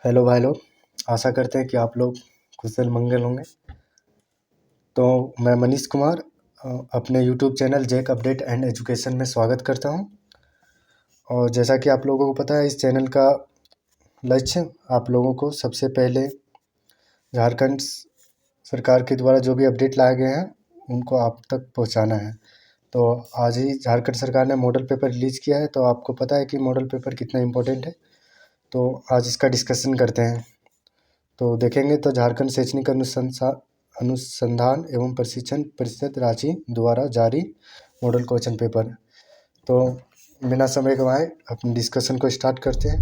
Hello भाई लोग, आशा करते हैं कि आप लोग कुशल मंगल होंगे। तो मैं मनीष कुमार अपने YouTube channel Jake update and education में स्वागत करता हूं। और जैसा कि आप लोगों को पता है, इस चैनल का लक्ष्य आप लोगों को सबसे पहले झारखंड सरकार के द्वारा जो भी अपडेट लाए गए हैं उनको आप तक पहुंचाना है। तो आज ही झारखंड सरकार ने मॉडल पेपर रिलीज़ किया है, तो आपको पता है कि मॉडल पेपर कितना इम्पोर्टेंट है। तो आज इसका डिस्कशन करते हैं। तो देखेंगे तो झारखंड शैक्षणिक अनुसंधान एवं प्रशिक्षण परिषद रांची द्वारा जारी मॉडल क्वेश्चन पेपर। तो बिना समय गंवाए अपने डिस्कशन को स्टार्ट करते हैं।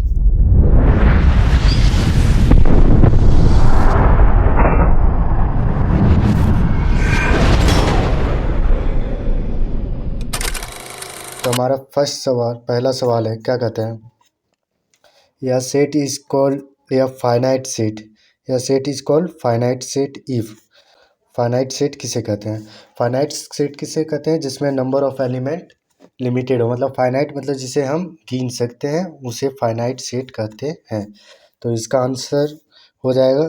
तो हमारा पहला सवाल है, क्या कहते हैं, यह सेट इज कॉल्ड या फाइनाइट सेट। यह set is called finite set if. Finite set किसे कहते हैं? फाइनाइट सेट किसे कहते हैं? जिसमें नंबर ऑफ एलिमेंट लिमिटेड हो। मतलब फाइनाइट मतलब जिसे हम गिन सकते हैं उसे फाइनाइट सेट कहते हैं। तो इसका आंसर हो जाएगा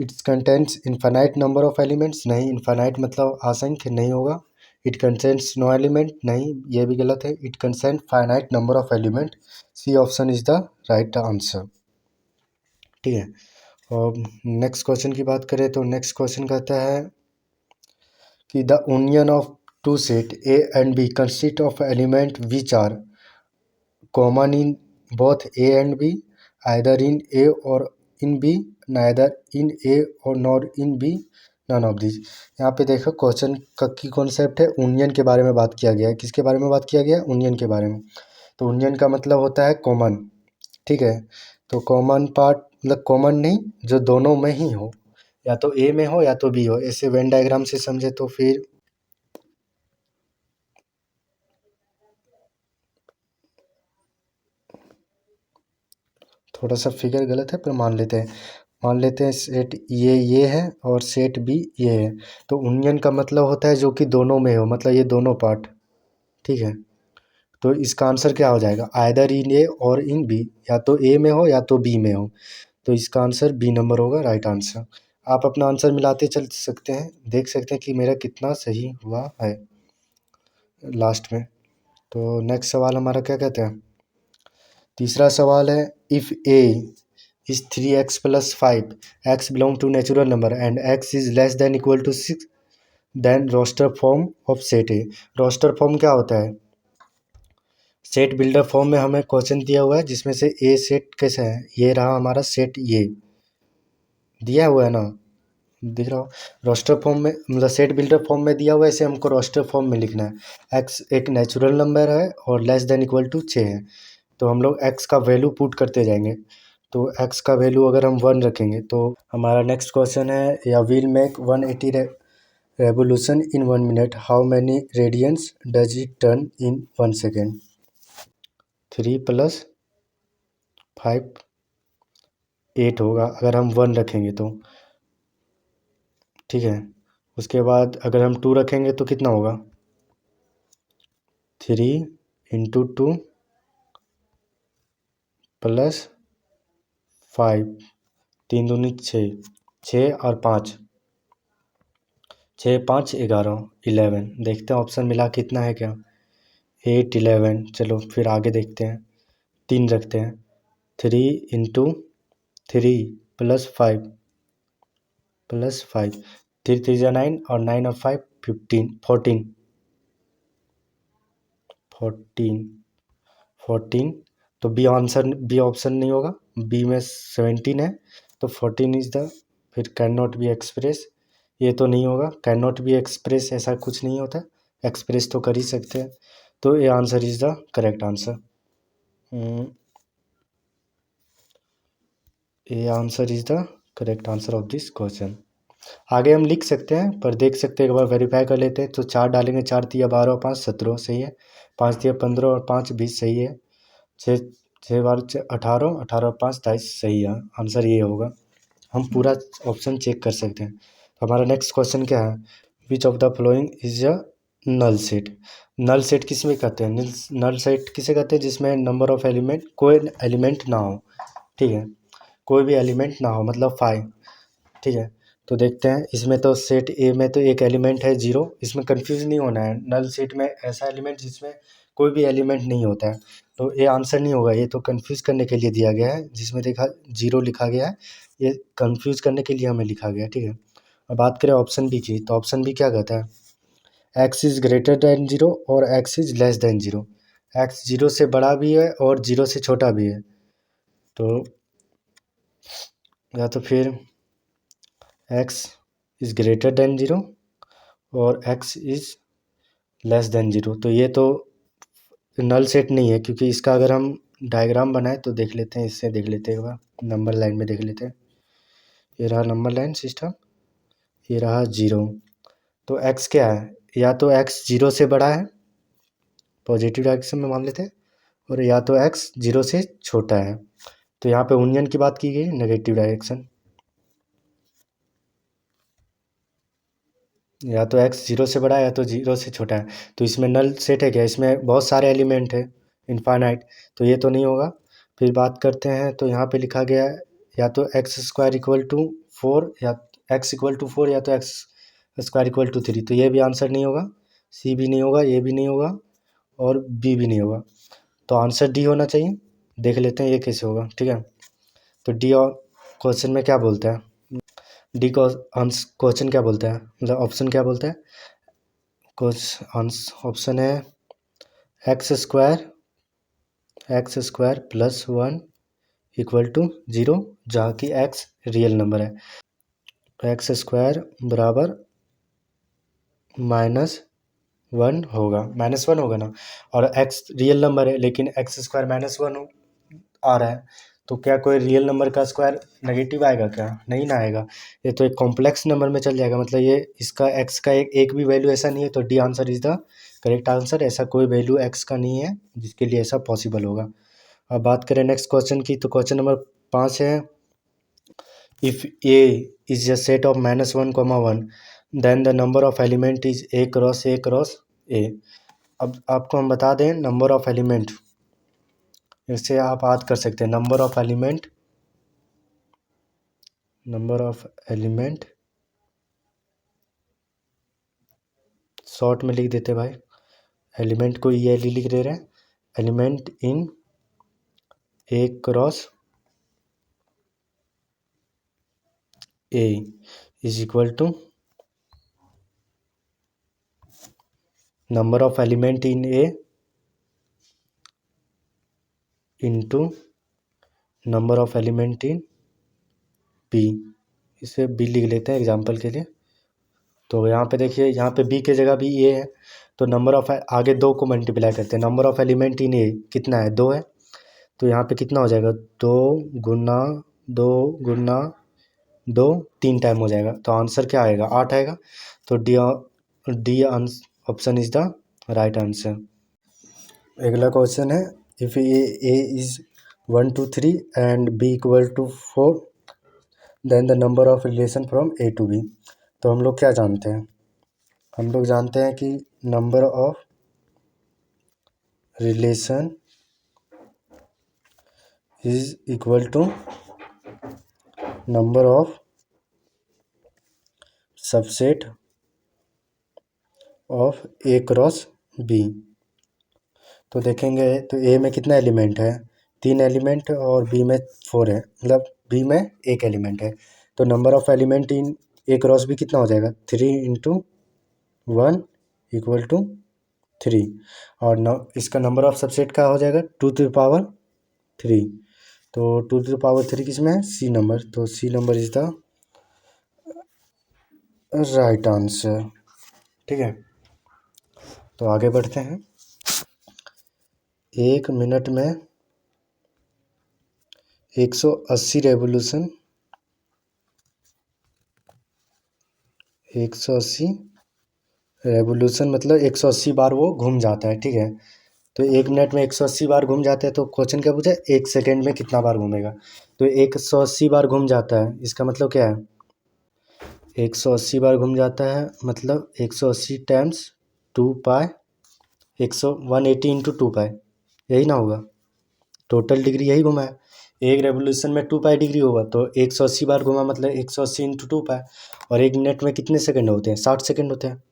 it's contents infinite number of elements. नहीं, इनफाइनाइट मतलब असंख्य नहीं होगा। इट कंटेंट्स नो एलिमेंट, नहीं ये भी गलत है। It content finite number of element. C option is the right answer. ठीक है। और नेक्स्ट क्वेश्चन की बात करें तो नेक्स्ट क्वेश्चन कहता है कि the union of two set A and B consist of element which are common in both A and B, either in A or in B, neither in A or nor in B, none of this. यहाँ पे देखो question का की concept है, union के बारे में बात किया गया है। किसके बारे में बात किया गया है? यूनियन के बारे में। तो यूनियन का मतलब होता है कॉमन। ठीक है। तो कॉमन पार्ट मतलब कॉमन नहीं, जो दोनों में ही हो, या तो ए में हो या तो बी हो। ऐसे वेन डायग्राम से समझे तो फिर थोड़ा सा फिगर गलत है पर मान लेते हैं सेट ये है और सेट बी ये है। तो यूनियन का मतलब होता है जो कि दोनों में हो, मतलब ये दोनों पार्ट। ठीक है। तो इसका आंसर क्या हो जाएगा? Either in A or in B, या तो ए में हो या तो बी में हो। तो इसका आंसर बी नंबर होगा राइट आंसर। आप अपना आंसर मिलाते चल सकते हैं, देख सकते हैं कि मेरा कितना सही हुआ है लास्ट में। तो नेक्स्ट सवाल हमारा क्या कहते हैं, तीसरा सवाल है, if A is 3x plus 5, x belong to natural number and x is less than equal to 6, then roster form of set A। roster form क्या होता है? सेट बिल्डर फॉर्म में हमें क्वेश्चन दिया हुआ है जिसमें से ए सेट कैसा है, ये रहा हमारा सेट, ये दिया हुआ है ना, दिख रहा हो। रोस्टर फॉर्म में मतलब सेट बिल्डर फॉर्म में दिया हुआ है, इसे हमको रोस्टर फॉर्म में लिखना है। एक्स एक नेचुरल नंबर है और लेस देन इक्वल टू 6 है। तो हम लोग एक्स का वैल्यू पुट करते जाएंगे। तो एक्स का वैल्यू अगर हम 1 रखेंगे तो हमारा नेक्स्ट क्वेश्चन है, या wheel make 180 revolution in 1 minute, how many radians does it turn in 1 second. 3 + 5 8 होगा अगर हम 1 रखेंगे तो। ठीक है। उसके बाद अगर हम 2 रखेंगे तो कितना होगा? 3 × 2 + 5, 3 दूनी 6, 6 और 5, 6 5 11। देखते हैं ऑप्शन मिला कितना है क्या, 8 11। चलो फिर आगे देखते हैं, 3 रखते हैं। 3 × 3 + 5 + 5, 3 3 जा 9 और 9 और 5 15 14 14 14। तो बी आंसर, बी ऑप्शन नहीं होगा, बी में 17 है तो 14 इज द, फिर कैन नॉट बी एक्सप्रेस, ये तो नहीं होगा। कैन नॉट बी एक्सप्रेस ऐसा कुछ नहीं होता, एक्सप्रेस तो कर ही सकते हैं। तो ये answer is the correct answer. ये answer is the correct answer of this question. आगे हम लिख सकते हैं पर देख सकते हैं, एक बार वेरीफाई कर लेते हैं। तो 4 डालेंगे, 4 × 3 = 12 और 5 17 सही है। 5 × 3 = 15 और 5 20 सही है। 6 6 12 18 18 और 5 23 सही है। आंसर ये होगा। हम पूरा ऑप्शन चेक कर सकते हैं। तो हमारा नेक्स्ट क्वेश्चन क्या है, which of the following is a null set. Null set किस में कहते हैं? नल सेट किसे कहते हैं? जिसमें नंबर ऑफ एलिमेंट, कोई एलिमेंट ना हो। ठीक है। कोई भी एलिमेंट ना हो, मतलब 5। ठीक है, तो देखते हैं इसमें तो सेट ए में तो एक एलिमेंट है 0, इसमें कंफ्यूज नहीं होना है। नल सेट में ऐसा एलिमेंट जिसमें कोई भी एलिमेंट नहीं होता है, तो ये आंसर नहीं होगा। ये तो कंफ्यूज करने के लिए दिया गया है, जिसमें देखा 0 लिखा गया है, ये कंफ्यूज करने के लिए हमें लिखा गया है। ठीक है, अब बात करें ऑप्शन बी की, तो ऑप्शन बी क्या कहता है, एक्स इज़ ग्रेटर दैन 0 और x is less than 0। X 0 से बड़ा भी है और 0 से छोटा भी है, तो या तो फिर एक्स इज़ ग्रेटर दैन 0 और एक्स इज़ लेस देन 0। तो ये तो नल सेट नहीं है, क्योंकि इसका अगर हम डायग्राम बनाए तो देख लेते हैं, इससे देख लेते हैं, एक बार नंबर लाइन में देख लेते हैं। ये रहा नंबर लाइन सिस्टम, ये रहा 0। तो एक्स क्या है, या तो एक्स 0 से बड़ा है, पॉजिटिव डायरेक्शन में मान लेते हैं, और या तो एक्स 0 से छोटा है। तो यहाँ पे यूनियन की बात की गई, नेगेटिव डायरेक्शन, या तो एक्स 0 से बड़ा है या तो 0 से छोटा है। तो इसमें नल सेट है क्या, इसमें बहुत सारे एलिमेंट है, इनफाइनाइट, तो ये तो नहीं होगा। फिर बात करते हैं, तो यहाँ पे लिखा गया है या तो एक्स स्क्वायर इक्वल टू 4, या एक्स इक्वल टू 4, या तो एक्स स्क्वायर इक्वल टू 3। तो ये भी आंसर नहीं होगा, सी भी नहीं होगा, ए भी नहीं होगा, और बी भी नहीं होगा। तो आंसर डी होना चाहिए। देख लेते हैं ये कैसे होगा। ठीक है, तो डी और क्वेश्चन में क्या बोलता है, डी को क्वेश्चन क्या बोलता है, मतलब ऑप्शन क्या बोलता है, ऑप्शन है X square plus 1 equal to 0, जहाँ की एक्स रियल नंबर है। एक्स स्क्वायर बराबर -1 होगा, -1 होगा ना, और एक्स रियल नंबर है, लेकिन एक्स स्क्वायर -1 आ रहा है, तो क्या कोई रियल नंबर का स्क्वायर नेगेटिव आएगा क्या, नहीं ना आएगा। ये तो एक कॉम्प्लेक्स नंबर में चल जाएगा, मतलब ये इसका एक्स का एक भी वैल्यू ऐसा नहीं है, तो D answer is the correct answer. ऐसा कोई वैल्यू एक्स का नहीं है जिसके लिए ऐसा पॉसिबल होगा। अब बात करें नेक्स्ट क्वेश्चन की, तो क्वेश्चन नंबर 5 है, if A is a set of -1, 1, then the number of element is A cross A cross A. अब आपको हम बता दें, नंबर ऑफ एलिमेंट, इससे आप याद कर सकते हैं, नंबर ऑफ एलिमेंट शॉर्ट में लिख देते भाई, एलिमेंट को ये लिख दे रहे हैं, element in A cross A is equal to number of element in A into number of element in B. इसे बी लिख लेते हैं एग्जांपल के लिए। तो यहाँ पे देखिए, यहाँ पे बी के जगह भी ए है, तो नंबर ऑफ आगे 2 को मल्टीप्लाई करते हैं, नंबर ऑफ एलिमेंट इन ए कितना है, 2 है, तो यहाँ पे कितना हो जाएगा, 2 गुना 2 गुना 2, 3 टाइम हो जाएगा, तो आंसर क्या आएगा, 8 आएगा। तो D option is the right answer. अगला क्वेश्चन है, if A is 1 2 3 and B equal to 4, then the number of relation from A to B. तो हम लोग क्या जानते हैं, हम लोग जानते हैं कि number of relation is equal to number of subset of A cross B. तो देखेंगे, तो ए में कितना एलिमेंट है, 3 एलिमेंट, और बी में 4 है, मतलब बी में 1 एलिमेंट है। तो number of element in A cross B कितना हो जाएगा, 3 इंटू 1 इक्वल टू 3, और इसका नंबर ऑफ सबसेट का हो जाएगा 2 टू द पावर 3। तो 2 टू द पावर 3 किसमें है, सी नंबर, तो C number is the right answer. ठीक है, तो आगे बढ़ते हैं। 1 मिनट में 180 रेवोल्यूशन 180 रेवोल्यूशन मतलब 180 बार वो घूम जाता है। ठीक है, तो 1 मिनट में 180 बार घूम जाता है, तो क्वेश्चन क्या पूछा है, 1 सेकेंड में कितना बार घूमेगा। तो 180 बार घूम जाता है, इसका मतलब क्या है, 180 बार घूम जाता है, मतलब 180 टाइम्स 2 पाई 180 इंटू 2 पाई, यही ना होगा, टोटल डिग्री यही घुमा है। एक रेवोल्यूशन में 2 पाई डिग्री होगा, तो 180 बार घुमा मतलब 180 इंटू 2 पाई। और 1 मिनट में कितने सेकंड होते हैं? 60 सेकंड होते हैं।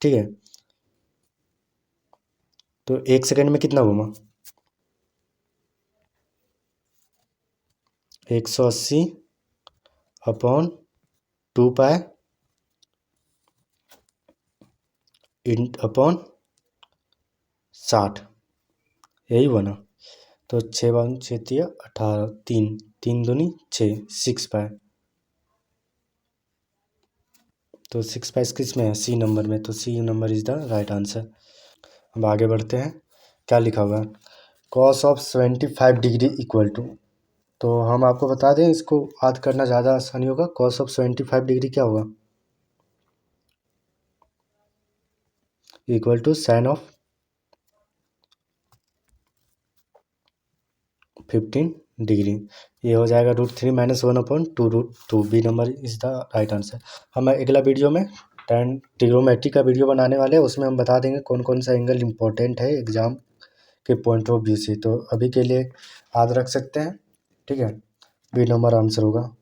ठीक है, तो 1 सेकंड में कितना घुमा? 180 अपॉन 2 पाई इंट अपॉन 60, यही हुआ ना। तो 6 × 6 = 18, 3 3 दूनी 6, 6 पाई। तो 6 पाई किस में है? सी नंबर में, तो C number is the right answer. अब आगे बढ़ते हैं, क्या लिखा हुआ है? cos of 75 degree equal to, तो हम आपको बता दें, इसको याद करना ज़्यादा आसानी होगा। cos ऑफ 75 डिग्री क्या होगा? Equal to sine of 15 degree. ये हो जाएगा √3 - 1/2 √2। B number is the right answer. हम अगला वीडियो में tan ट्रिग्नोमेट्री का वीडियो बनाने वाले हैं, उसमें हम बता देंगे कौन कौन सा एंगल इंपॉर्टेंट है एग्जाम के पॉइंट ऑफ व्यू से। तो अभी के लिए याद रख सकते हैं, ठीक है। बी नंबर आंसर होगा।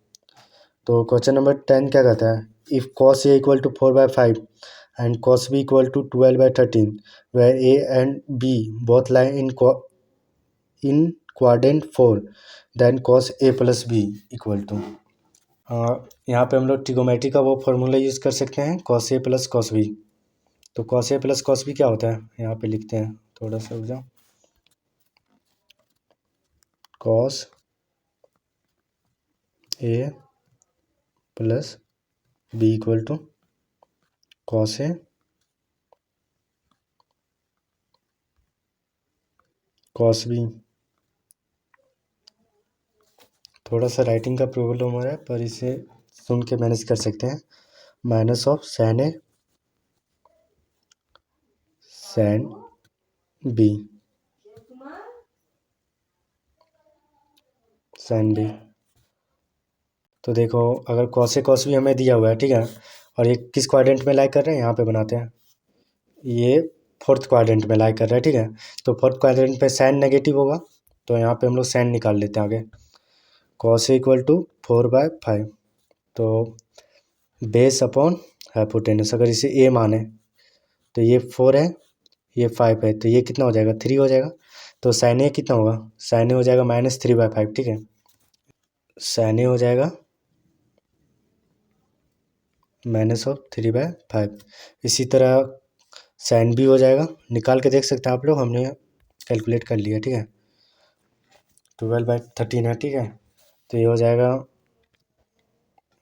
तो क्वेश्चन नंबर 10 क्या कहता है? If cos A = 4/5 and cos B = 12/13 where A and B both lie in quadrant 4 then cos A plus B = यहाँ पे हम लोग ट्रिगोमेट्री का वो फॉर्मूला यूज़ कर सकते हैं, cos A plus cos B। तो cos A plus cos B क्या होता है? यहाँ पे लिखते हैं, थोड़ा सा रुक जाओ। cos A plus B = cos A cos B। थोड़ा सा राइटिंग का प्रॉब्लम हो रहा है, पर इसे सुन के मैनेज कर सकते हैं। Minus of sine A sine B sine B. तो देखो, अगर कॉस ए कॉस बी हमें दिया हुआ है, ठीक है, और ये किस क्वाड्रेंट में लाई कर रहे हैं? यहाँ पे बनाते हैं, ये फोर्थ क्वाड्रेंट में लाई कर रहा है, ठीक है। तो फोर्थ क्वाड्रेंट पे साइन नेगेटिव होगा, तो यहाँ पे हम लोग साइन निकाल लेते हैं आगे। cos A = 4/5, तो बेस अपॉन हाइपोटेनस, अगर इसे ए माने तो ये 4 है, ये 5 है, तो ये कितना हो जाएगा? 3 हो जाएगा। तो साइन ए कितना होगा? साइन ए हो जाएगा -3/5, ठीक है। साइन ए हो जाएगा -3/5। इसी तरह साइन बी हो जाएगा, निकाल के देख सकते हैं आप लोग, हमने कैलकुलेट कर लिया, ठीक है। 12/13 है, ठीक है। तो ये हो जाएगा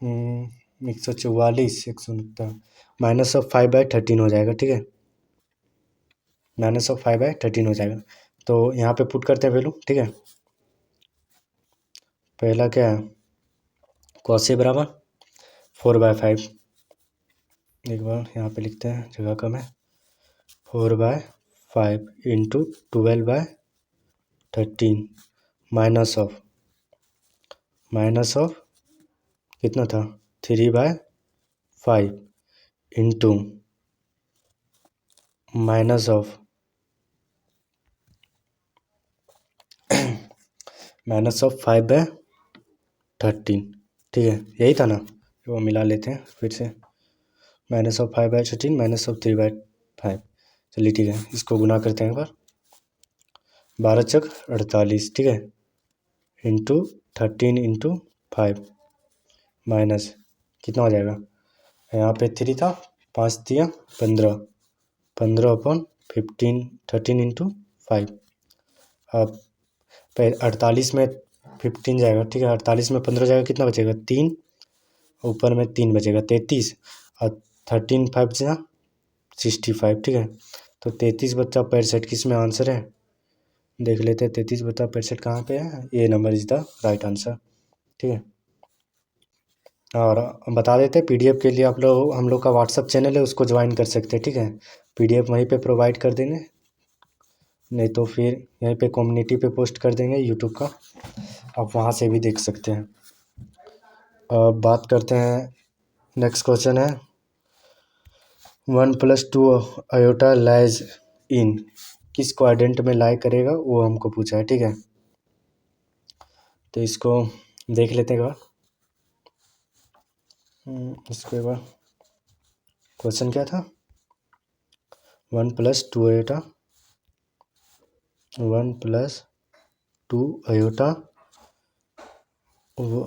144, 169 -5/13 हो जाएगा, ठीक है। -5/13 हो जाएगा। तो यहाँ पे पुट करते हैं वैल्यू, ठीक है। पहला क्या है? cos A बराबर 4/5। एक बार यहाँ पे लिखते हैं, जगह कम है। 4/5 इंटू 12/13 माइनस ऑफ कितना था? 3/5 इंटू माइनस ऑफ 5/13, ठीक है, यही था ना। वो मिला लेते हैं फिर से, -5/13 -3/5। चलिए ठीक है, इसको गुना करते हैं एक बार। 12 चक 48, ठीक है, इंटू 13 इंटू 5 माइनस कितना हो जाएगा? यहाँ पे 3 था, 5 दिया 15, 15/15, 13 इंटू 5। अब 48 में 15 जाएगा, ठीक है, 48 में 15 जाएगा, कितना बचेगा? 3, ऊपर में 3 बचेगा 33, और 13 5 जा 65, ठीक है। तो 33/65 किस में आंसर है? देख लेते हैं 33/65 कहाँ पे है। A number is the right answer, ठीक है। और बता देते हैं, पीडीएफ के लिए आप लोग, हम लोग का व्हाट्सअप चैनल है, उसको ज्वाइन कर सकते हैं, ठीक है। पीडीएफ वहीं पे प्रोवाइड कर देंगे, नहीं तो फिर यहीं पे कम्युनिटी पे पोस्ट कर देंगे यूट्यूब का, आप वहाँ से भी देख सकते हैं। अब बात करते हैं, नेक्स्ट क्वेश्चन है 1 + 2 आयोटा लाइज इन, किस क्वाड्रेंट में लाई करेगा वो हमको पूछा है, ठीक है। तो इसको देख लेते हैं एक बार। इसको एक बार, क्वेश्चन क्या था, 1 + 2 आयोटा 1 + 2 आयोटा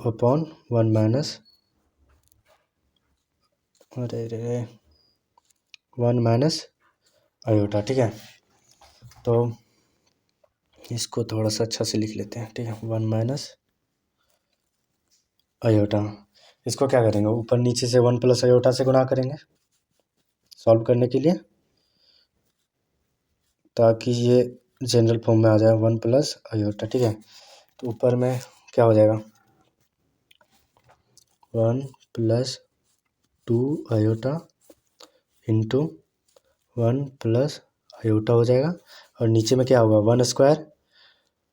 अपॉन 1 माइनस, अरे 1 माइनस आयोटा। ठीक है, तो इसको थोड़ा सा अच्छा से लिख लेते हैं। ठीक है, 1 माइनस आयोटा, इसको क्या करेंगे, ऊपर नीचे से 1 + आयोटा से गुणा करेंगे सॉल्व करने के लिए, ताकि ये जनरल फॉर्म में आ जाए 1 + आयोटा। ठीक है, तो ऊपर में क्या हो जाएगा, 1 + 2 आयोटा इंटू 1 + आयोटा हो जाएगा, और नीचे में क्या होगा, 1²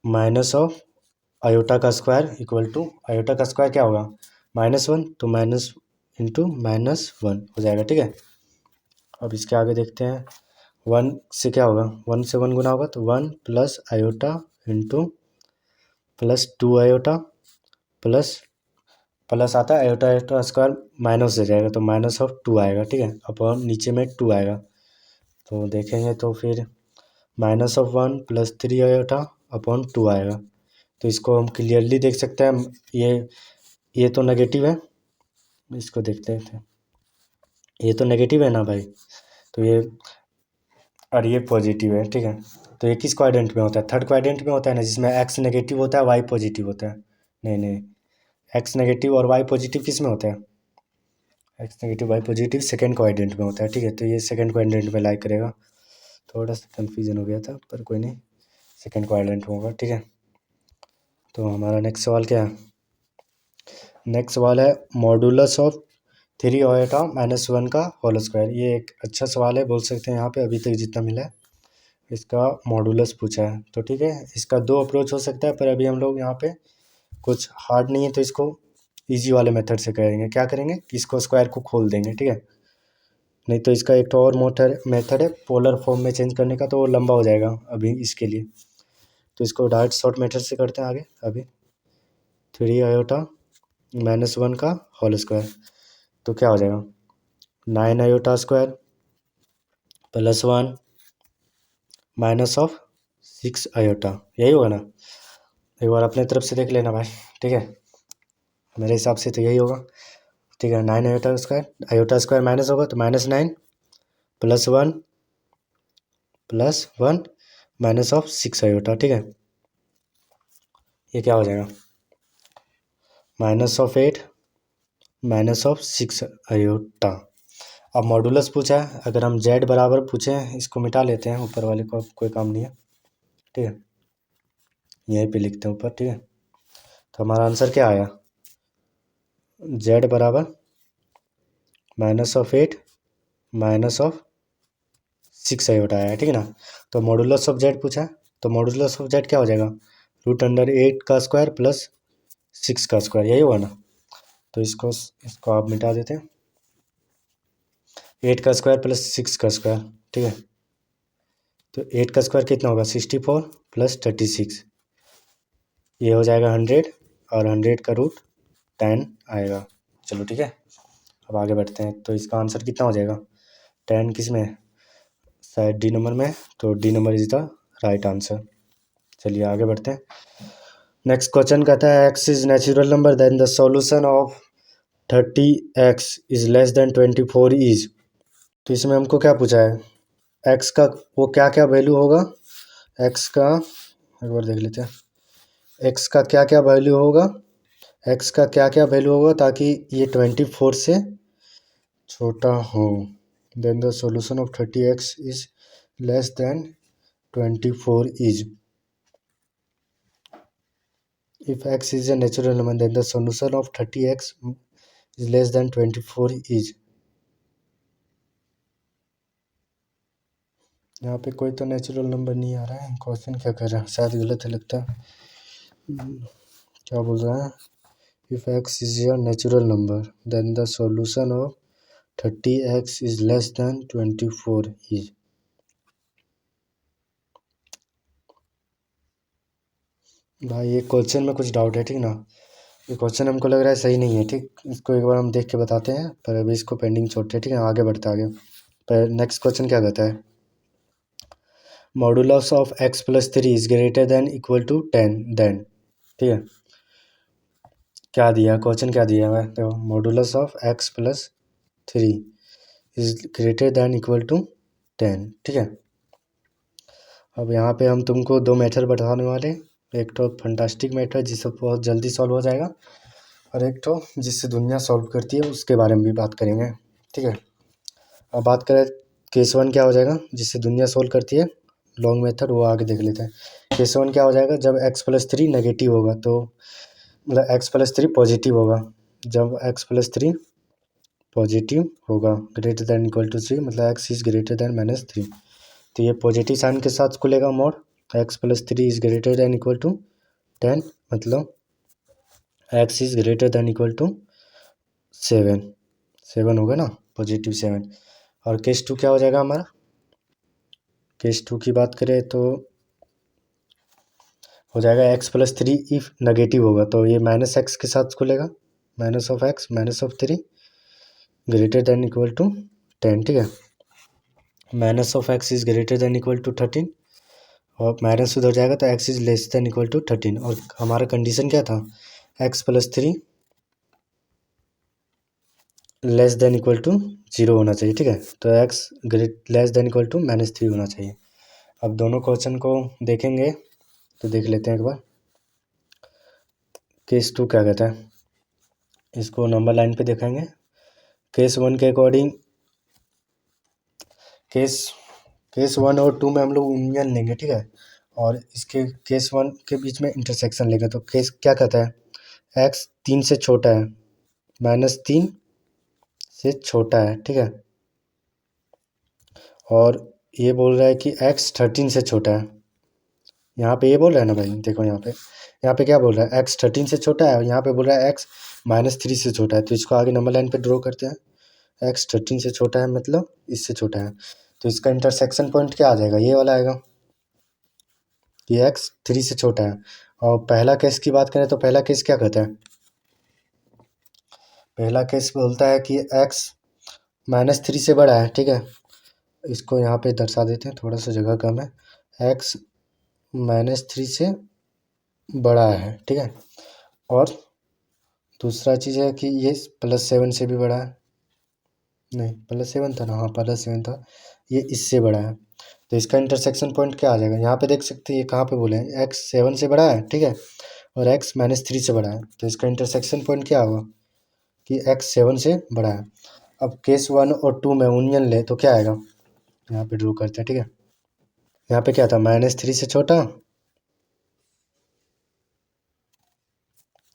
माइनस ऑफ आयोटा का स्क्वायर इक्वल टू, आयोटा का स्क्वायर क्या होगा, -1, तो माइनस इंटू -1 हो जाएगा। ठीक है, अब इसके आगे देखते हैं, 1 से क्या होगा, 1 से 1 गुना होगा, तो 1 + आयोटा इंटू +2 आयोटा प्लस आता है आयोटा, आयोटा स्क्वायर माइनस हो जाएगा, तो -2 आएगा। ठीक है, अपॉन नीचे में 2 आएगा, तो देखेंगे तो फिर -1 + 3 आयोटा अपॉन 2 आएगा। तो इसको हम क्लियरली देख सकते हैं, ये तो नेगेटिव है, इसको देखते हैं, ये तो नेगेटिव है ना भाई, तो ये, और ये पॉजिटिव है। ठीक है, तो ये किस क्वाड्रेंट में होता है, थर्ड क्वाड्रेंट में होता है ना, जिसमें एक्स नेगेटिव होता है, वाई पॉजिटिव होता है। नहीं नहीं, एक्स नेगेटिव और वाई पॉजिटिव किस में होता है, X negative Y positive second quadrant में होता है। ठीक है, तो ये सेकंड क्वाड्रेंट में लाई करेगा, थोड़ा सा कन्फ्यूजन हो गया था, पर कोई नहीं, सेकंड क्वाड्रेंट में होगा। ठीक है, तो हमारा नेक्स्ट सवाल क्या है, नेक्स्ट सवाल है मॉडुलस ऑफ 3 आयोटा -1 का होल स्क्वायर। ये एक अच्छा सवाल है, बोल सकते हैं यहाँ पे अभी तक जितना मिला है इसका मॉडुलस पूछा है। तो ठीक है, इसका 2 अप्रोच हो सकता है, पर अभी हम लोग यहाँ पे कुछ हार्ड नहीं है, तो इसको इजी वाले मेथड से करेंगे। क्या करेंगे, इसको स्क्वायर को खोल देंगे। ठीक है, नहीं तो इसका एक तो और मेथड है पोलर फॉर्म में चेंज करने का, तो वो लंबा हो जाएगा अभी इसके लिए, तो इसको डायरेक्ट शॉर्ट मेथड से करते हैं आगे। अभी 3 आयोटा -1 का होल स्क्वायर, तो क्या हो जाएगा, 9 आयोटा स्क्वायर +1 -6 आयोटा, यही होगा ना, एक बार अपने तरफ से देख लेना भाई। ठीक है, मेरे हिसाब से तो यही होगा। ठीक है, 9 आयोटा स्क्वायर माइनस होगा, तो -9 +1 -6 आयोटा। ठीक है, ये क्या हो जाएगा, -8 -6 आयोटा। अब मॉडुलस पूछा है, अगर हम जेड बराबर पूछें, इसको मिटा लेते हैं, ऊपर वाले को कोई काम नहीं है। ठीक है, यहीं पे लिखते हैं ऊपर। ठीक है, तो हमारा आंसर क्या आया, जेड बराबर -8 -6 आयोटा आया। ठीक है ना, तो मॉडुलस ऑफ जेड पूछा है, तो मॉडुलस ऑफ जेड क्या हो जाएगा, √8 का स्क्वायर प्लस 6 का स्क्वायर, यही होगा ना, तो इसको आप मिटा देते हैं, 8 का स्क्वायर प्लस 6 का स्क्वायर। ठीक है, तो 8 का स्क्वायर कितना होगा, 64 + 36, ये हो जाएगा 100, और 100 का √10 आएगा। चलो ठीक है, अब आगे बढ़ते हैं, तो इसका आंसर कितना हो जाएगा, 10 किस में है? शायद डी नंबर में, तो D number is the right answer. चलिए आगे बढ़ते हैं, नेक्स्ट क्वेश्चन कहता है X is natural number then the solution of 30x is less than 24 is. तो इसमें हमको क्या पूछा है, एक्स का वो क्या क्या वैल्यू होगा, एक्स का एक बार देख लेते हैं, एक्स का क्या क्या वैल्यू होगा, एक्स का क्या क्या वैल्यू होगा ताकि ये 24 से छोटा हो, then the solution of 30x is less than 24 is. If x is a natural number, then the solution of 30x is less than 24 is। यहाँ पे कोई तो नेचुरल नंबर नहीं आ रहा है, क्वेश्चन क्या कर रहा है, शायद गलत है लगता है। क्या बोल रहा है, if x is a natural number then the solution of 30x is less than 24 is। भाई ये क्वेश्चन में कुछ डाउट है, ठीक ना। ये क्वेश्चन हमको लग रहा है सही नहीं है, ठीक। इसको एक बार हम देख के बताते हैं, पर अभी इसको पेंडिंग छोड़ते हैं, ठीक है। आगे बढ़ते आगे। पर नेक्स्ट क्वेश्चन क्या कहता है, modulus of X plus three is greater than equal to 10 then, ठीक है। क्या दिया क्वेश्चन, क्या दिया है देखो, modulus of X plus three is greater than equal to 10, ठीक है। अब यहाँ पे हम तुमको दो मेथड बताने वाले, एक तो फंटास्टिक मेथड जिससे बहुत जल्दी सॉल्व हो जाएगा, और एक तो जिससे दुनिया सॉल्व करती है उसके बारे में भी बात करेंगे, ठीक है। अब बात करें केस वन क्या हो जाएगा, जिससे दुनिया सॉल्व करती है लॉन्ग मेथड, वो आगे देख लेते हैं। केस वन क्या हो जाएगा, जब एक्स प्लस थ्री नेगेटिव होगा, तो मतलब एक्स प्लस थ्री पॉजिटिव होगा, जब एक्स प्लस थ्री पॉजिटिव होगा greater than equal to three, मतलब x is greater than minus three, तो ये पॉजिटिव साइन के साथ खुलेगा mod, x plus three is greater than equal to 10, मतलब x is greater than equal to 7, 7 होगा ना, पॉजिटिव 7। और केस टू क्या हो जाएगा हमारा, केस टू की बात करें तो हो जाएगा X plus three if negative होगा, तो ये माइनस एक्स के साथ खुलेगा, minus of x minus of three greater than equal to 10, ठीक है। Minus of X is greater than equal to 13, और माइनस उधर जाएगा तो X is less than equal to 13, और हमारा कंडीशन क्या था, X plus three less than equal to zero होना चाहिए, ठीक है। तो x great less than equal to minus three होना चाहिए। अब दोनों क्वेश्चन को देखेंगे, तो देख लेते हैं एक बार। केस टू क्या कहता है, इसको नंबर लाइन पे देखेंगे। केस वन के अकॉर्डिंग, केस केस वन और टू में हम लोग यूनियन लेंगे, ठीक है। और इसके केस वन के बीच में इंटरसेक्शन लेंगे, तो केस क्या कहता है, एक्स तीन से छोटा है, माइनस तीन से छोटा है, ठीक है। और ये बोल रहा है कि एक्स 13 से छोटा है, यहाँ पे ये बोल रहा है ना भाई, देखो यहाँ पे क्या बोल रहा है, एक्स 13 से छोटा है, और यहाँ पे बोल रहा है एक्स माइनस थ्री से छोटा है, तो इसको आगे नंबर लाइन पे ड्रॉ करते हैं। एक्स 13 से छोटा है मतलब इससे छोटा है, तो इसका इंटरसेक्शन पॉइंट क्या आ जाएगा, ये वाला आएगा, कि एक्स थ्री से छोटा है। और पहला केस की बात करें तो पहला केस क्या कहता है, पहला केस बोलता है कि एक्स माइनस थ्री से बड़ा है, ठीक है। इसको यहाँ पे दर्शा देते हैं, थोड़ा सा जगह कम है, एक्स माइनस थ्री से बड़ा है, ठीक है। और दूसरा चीज़ है कि ये प्लस सेवन से भी बड़ा है, नहीं प्लस सेवन था ना, हाँ प्लस सेवन था, ये इससे बड़ा है। तो इसका इंटरसेक्शन पॉइंट क्या आ जाएगा, यहाँ पे देख सकते हैं ये कहाँ पे बोले हैं, एक्स सेवन से बड़ा है, ठीक है, और एक्स माइनस थ्री से बड़ा है, तो इसका इंटरसेक्शन पॉइंट क्या होगा, कि एक्स सेवन से बड़ा है। अब केस वन और टू में यूनियन ले तो क्या आएगा, यहाँ पे ड्रू करते हैं, ठीक है। यहाँ पे क्या था, माइनस थ्री से छोटा,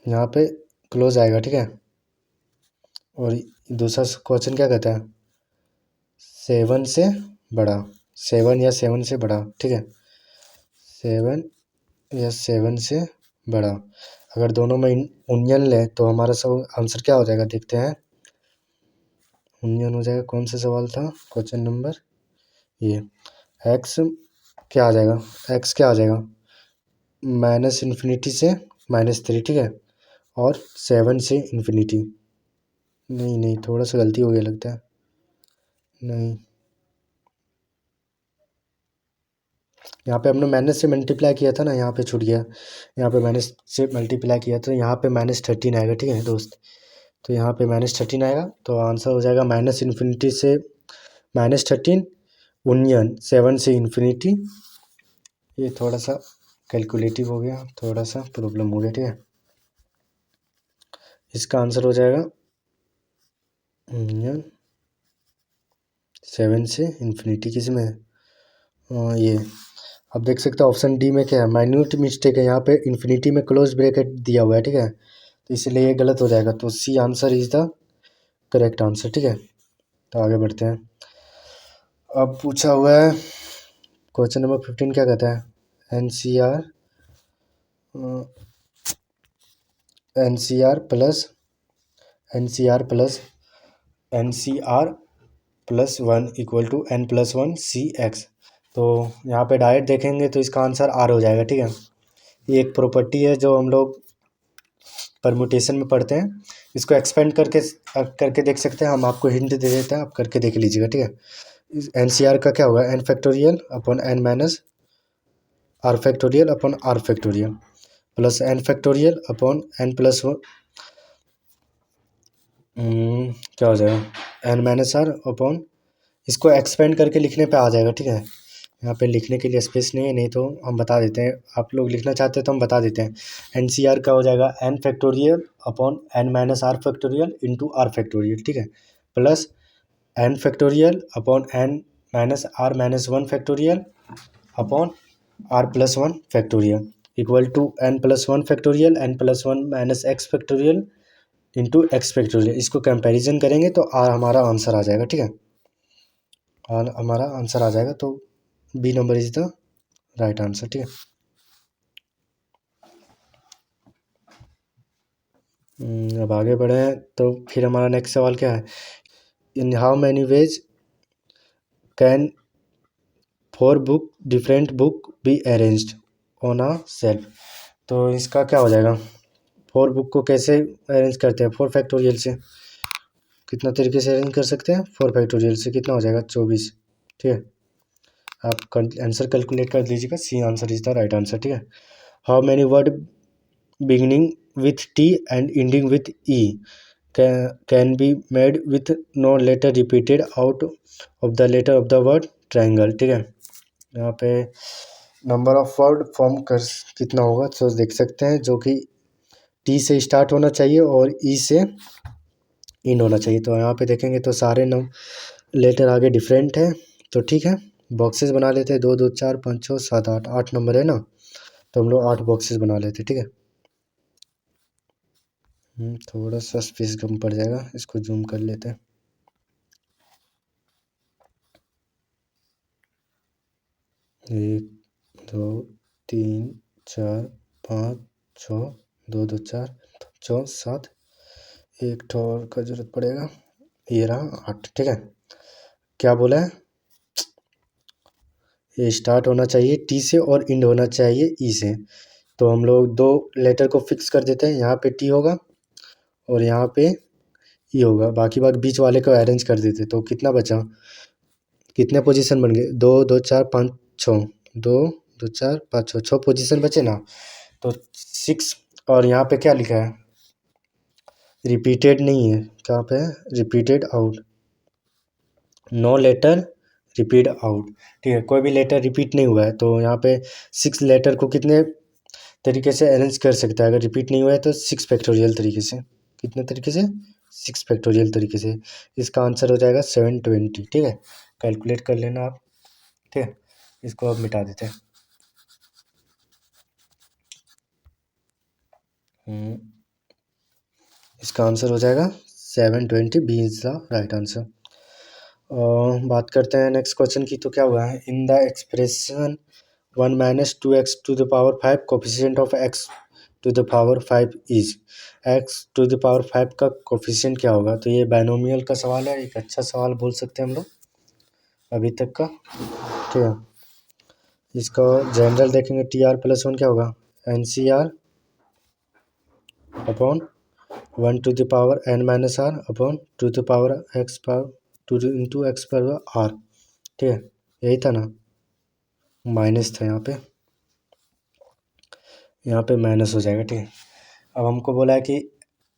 यहाँ पे क्लोज आएगा, ठीक है। और दूसरा क्वेश्चन क्या कहता है, सेवन से बड़ा, सेवन या सेवन से बड़ा, ठीक है, सेवन या सेवन से बड़ा। अगर दोनों में यूनियन लें तो हमारा सब आंसर क्या हो जाएगा, देखते हैं। यूनियन हो जाएगा, कौन सा सवाल था, क्वेश्चन नंबर ये, एक्स क्या आ जाएगा, एक्स क्या आ जाएगा, माइनस इन्फिनिटी से माइनस थ्री, ठीक है, और सेवन से इन्फिनिटी, नहीं नहीं थोड़ा सा गलती हो गया लगता है, नहीं यहाँ पे हमने माइनस से मल्टीप्लाई किया था ना, यहाँ पे छूट गया, यहाँ पे माइनस से मल्टीप्लाई किया था, यहाँ पे माइनस 13 आएगा, ठीक है दोस्त। तो यहाँ पे माइनस 13 आएगा, तो आंसर हो जाएगा माइनस इन्फिनिटी से माइनस 13 यूनियन सेवन से इन्फिनिटी। ये थोड़ा सा कैलकुलेटिव हो गया, थोड़ा सा प्रॉब्लम हो गया, ठीक है। इसका आंसर हो जाएगा यूनियन सेवन से इन्फिनिटी, किस में ये। अब देख सकते हो ऑप्शन डी में क्या है, माइन्यूट मिस्टेक है, यहाँ पे इन्फिनिटी में क्लोज ब्रैकेट दिया हुआ है, ठीक है, तो इसलिए ये गलत हो जाएगा, तो C answer is the correct answer, ठीक है। तो आगे बढ़ते हैं। अब पूछा हुआ है क्वेश्चन नंबर 15 क्या कहता है, N C R N C R plus N C R plus N C R plus one equal to N plus one C X. तो यहाँ पे डायरेक्ट देखेंगे तो इसका आंसर आर हो जाएगा, ठीक है। ये एक प्रॉपर्टी है जो हम लोग परमुटेशन में पढ़ते हैं। इसको एक्सपेंड करके देख सकते हैं। हम आपको हिंट दे देते हैं, आप करके देख लीजिएगा, ठीक है। एनसीआर का क्या होगा, N factorial upon N minus R factorial upon R factorial plus N factorial upon N plus क्या हो जाएगा, एन माइनस आर अपॉन, इसको एक्सपेंड करके लिखने पे आ जाएगा, ठीक है। यहाँ पे लिखने के लिए स्पेस नहीं है, नहीं तो हम बता देते हैं। आप लोग लिखना चाहते हैं तो हम बता देते हैं। एन सी आर का हो जाएगा N factorial upon N minus R factorial into R factorial, ठीक है, plus N factorial upon N minus R minus one factorial upon R plus one factorial equal to N plus one factorial N plus one minus X factorial into X factorial. इसको comparison करेंगे तो are हमारा answer आ जाएगा, ठीक है। और हमारा आंसर आ जाएगा, तो B number is the right answer, ठीक है। अब आगे बढ़े हैं तो फिर हमारा नेक्स्ट सवाल क्या है, in how many ways can four book different book be arranged on a self. तो इसका क्या हो जाएगा, फोर बुक को कैसे अरेंज करते हैं, फोर फैक्टोरियल से। कितना तरीके से अरेंज कर सकते हैं, फोर फैक्टोरियल से कितना हो जाएगा, 24, ठीक है। आप आंसर कैलकुलेट कर लीजिएगा, C answer is the right answer, ठीक है। How many word beginning with T and ending with E can be made with no letter repeated out of the letter of the word triangle, ठीक है। यहाँ पे number of word form कर कितना होगा तो देख सकते हैं, जो कि टी से स्टार्ट होना चाहिए और ई से इन होना चाहिए। तो यहाँ पे देखेंगे तो सारे लेटर आगे डिफरेंट है, तो ठीक है। बॉक्सेस बना लेते हैं, 2 2 4 5 6 7 8, 8 नंबर है ना, तो हम लोग 8 बॉक्सेस बना लेते हैं, ठीक है। थोड़ा सा स्पेस कम पड़ जाएगा, इसको जूम कर लेते हैं। एक, दो, तीन, चार, पाँच, छः, 2 2 4 5 7, एक ठो और का जरूरत पड़ेगा, ये रहा 8, ठीक है। क्या बोला है, ये स्टार्ट होना चाहिए टी से और एंड होना चाहिए ई से। तो हम लोग 2 लेटर को फिक्स कर देते हैं, यहाँ पे टी होगा और यहाँ पे ई होगा, बाकी बीच वाले को अरेंज कर देते। तो कितना बचा, कितने पोजीशन बन गए, 2 2 4 5 6, 2 2 4 5 6, 6 पोजीशन बचे ना। तो 6, और यहाँ पे क्या लिखा है, रिपीटेड नहीं है, कहाँ पे है, repeated out, no letter repeat out, ठीक है। कोई भी लेटर रिपीट नहीं हुआ है, तो यहाँ पे 6 लेटर को कितने तरीके से अरेंज कर सकता है, अगर रिपीट नहीं हुआ है तो 6 फैक्टोरियल तरीके से, कितने तरीके से, 6 फैक्टोरियल तरीके से। इसका आंसर हो जाएगा 720, ठीक है। कैलकुलेट कर लेना आप, ठीक है। इसको अब मिटा देते हैं। इसका आंसर हो जाएगा 720, B is the right answer. बात करते हैं नेक्स्ट क्वेश्चन की, तो क्या हुआ है, in the expression 1 minus 2x to the power 5 coefficient of x to the power 5 is, x to the power 5 का कोफिशिएंट क्या होगा। तो ये बाइनोमियल का सवाल है, एक अच्छा सवाल बोल सकते हैं हम लोग अभी तक का, ठीक है। इसका जनरल देखेंगे, टी आर प्लस वन क्या होगा, N C R upon 1 to the power n minus R upon to the power x power to into X power R, ठीक है। यही था ना, माइनस था यहाँ पे माइनस हो जाएगा, ठीक है। अब हमको बोला है कि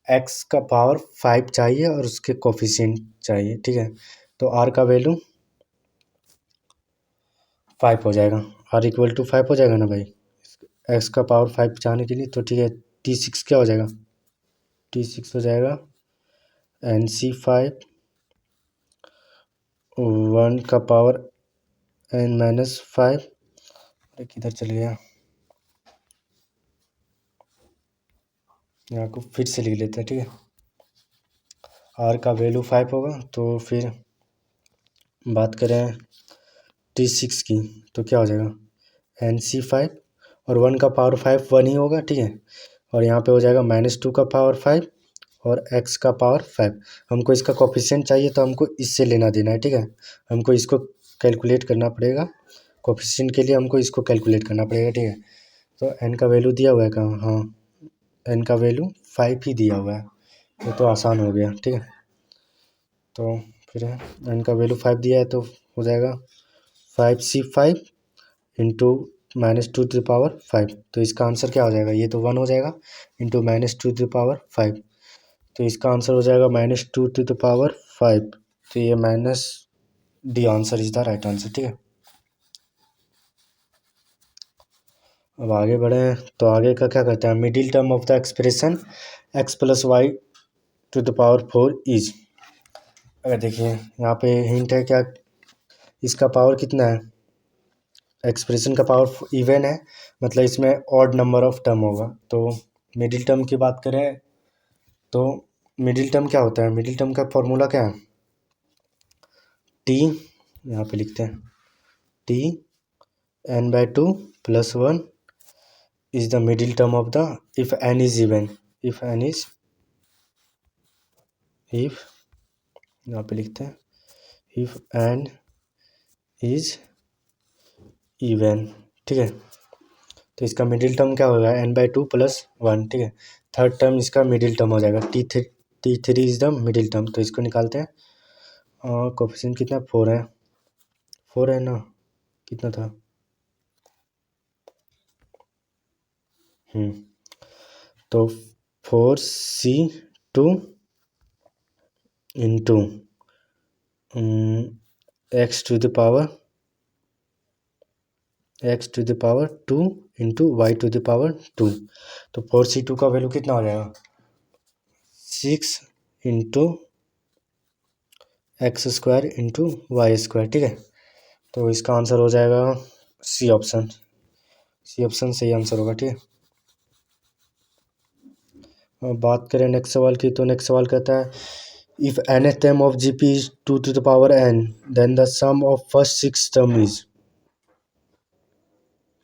x का पावर 5 चाहिए और उसके कोफिशिएंट चाहिए, ठीक है। तो r का वैल्यू 5 हो जाएगा, r इक्वल टू 5 हो जाएगा ना भाई, x का पावर 5 चाहने के लिए। तो ठीक है, T6 क्या हो जाएगा, T6 हो जाएगा NC5 1 का पावर n माइनस 5, किधर चल गया, यहाँ को फिर से लिख लेते हैं, ठीक है। r का वैल्यू 5 होगा, तो फिर बात करें T6 की, तो क्या हो जाएगा NC5 और 1 का पावर 5 1 ही होगा, ठीक है। और यहाँ पे हो जाएगा -2 का पावर 5 और x का पावर 5। हमको इसका कोफिशिएंट चाहिए, तो हमको इससे लेना देना है, ठीक है। हमको इसको कैलकुलेट करना पड़ेगा, कोफिशिएंट के लिए हमको इसको कैलकुलेट करना पड़ेगा, ठीक है। तो एन का वैल्यू दिया हुआ है कहाँ? हाँ, एन का वैल्यू 5 ही दिया हुआ है। ये तो आसान हो गया, ठीक है। तो फिर एन का वैल्यू 5 दिया है तो हो जाएगा 5C5 इंटू -2⁵ तो इसका आंसर क्या हो जाएगा? ये तो 1 हो जाएगा, इंटू -2⁵ तो इसका आंसर हो जाएगा -2⁵। तो ये minus D answer is the right answer, ठीक है। अब आगे बढ़े तो आगे का क्या कहते हैं? Middle term of the expression x+y⁴ is. अगर देखिए यहाँ पे हिंट है क्या, इसका पावर कितना है? एक्सप्रेशन का पावर इवन है, मतलब इसमें ऑड नंबर ऑफ टर्म होगा। तो मिडिल टर्म की बात करें तो मिडिल टर्म क्या होता है? मिडिल टर्म का फॉर्मूला क्या है? टी, यहाँ पे लिखते हैं T n/2 + 1 is the middle term of the if n is even. If यहाँ पे लिखते हैं इफ n इज इवन, ठीक है। तो इसका मिडिल टर्म क्या होगा? n/2 + 1, ठीक है। थर्ड टर्म इसका मिडिल टर्म हो जाएगा t3 is the middle term. तो इसको निकालते हैं। कोफिशिएंट कितना? 4 है, 4 है ना? कितना था? तो 4C2 into x⁴ 2 into y⁴2। तो 4C2 का वैल्यू कितना हो जाएगा? 6 इंटू x² इंटू y², ठीक है। तो इसका आंसर हो जाएगा सी ऑप्शन। सी ऑप्शन सही आंसर होगा, ठीक है। अब बात करें नेक्स्ट सवाल की, तो नेक्स्ट सवाल कहता है if nth term of GP is 2⁴n then the sum of first 6 term is।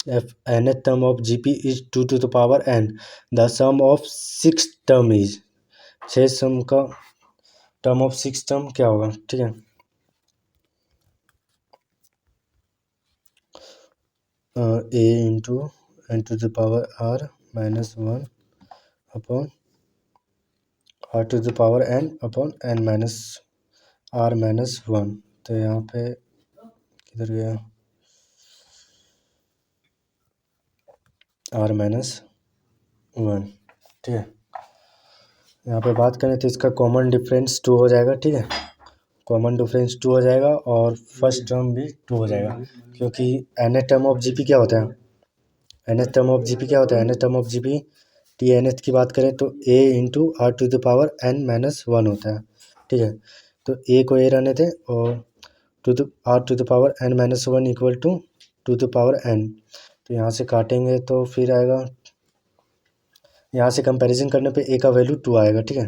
if nth term of GP is 2⁴n the sum of 6 term is। 6 सम का टर्म ऑफ 6 टर्म क्या होगा, ठीक है। a into n⁻r−1 upon r⁻n/n−r−1। तो यहाँ पे किधर गया? r-1, ठीक है। यहाँ पे बात करें तो इसका कॉमन डिफरेंस 2 हो जाएगा, ठीक है। कॉमन डिफरेंस 2 हो जाएगा और फर्स्ट टर्म भी 2 हो जाएगा, क्योंकि nth टर्म ऑफ जीपी क्या होता है? nth टर्म ऑफ जीपी क्या होता है? nth term of G P T nth की बात करें तो a इंटू r⁴n−1 होता है, ठीक है। तो a को a रहने दें और r⁴n−1 इक्वल टू 2⁴n। तो यहाँ से काटेंगे तो फिर आएगा, यहाँ से कंपैरिजन करने पे a का वैल्यू 2 आएगा, ठीक है।